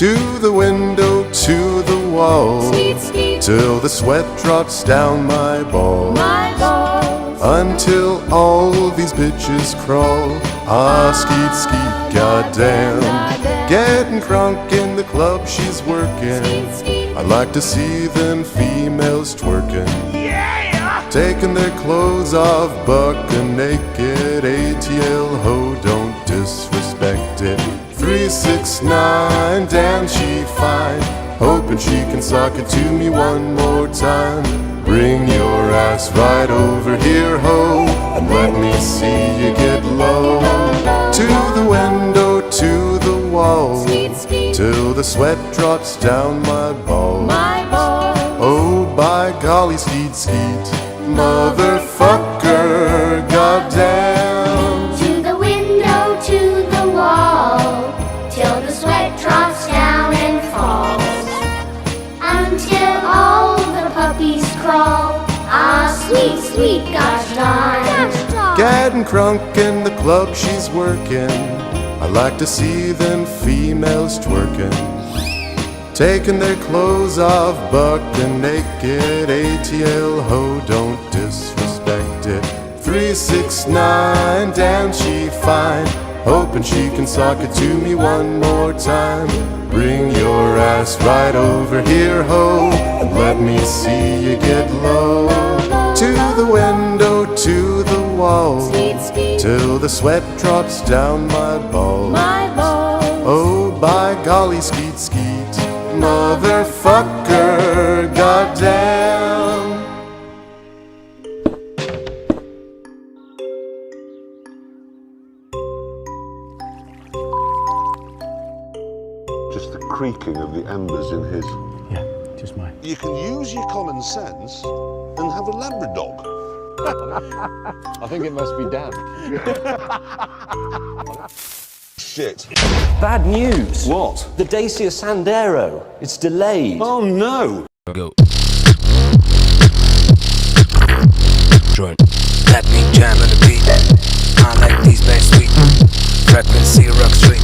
to the window, to the wall, Skeet, skeet, till the sweat drops down my balls. my balls. Until all these bitches crawl. Ah, skeet, skeet, goddamn. Getting crunk in the club she's working. Skeet, skeet, I like to see them females twerking. Taking their clothes off, bucking naked. ATL ho, don't disrespect it. 369, damn she fine. Hoping she can sock it to me one more time. Bring your ass right over here, ho, and let me see you get low. To the window, to the wall, skeet, skeet, till the sweat drops down my balls. my balls. Oh, by golly, skeet, skeet, motherfucker, goddamn. To the window, to the wall, till the sweat drops down and falls. Until all the puppies crawl. Ah, sweet, sweet gosh darn. Getting crunk in the club she's working. I like to see them females twerking. Taking their clothes off, bucking naked. ATL ho, don't disrespect it. 369, damn she fine. Hoping she can sock it to me one more time. Bring your ass right over here, ho, and let me see you get low. To the window, to the wall, Skeet, skeet, till the sweat drops down my balls. my balls. Oh, by golly, skeet, skeet, motherfucker, goddamn. Just the creaking of the embers in his. Yeah, just mine. You can use your common sense and have a Labrador. I think it must be Dan. Shit. Bad news. What? The Dacia Sandero. It's delayed. Oh no! Go. Join. Let me jam on the beat. I like these bass sweet. Frequency rock street.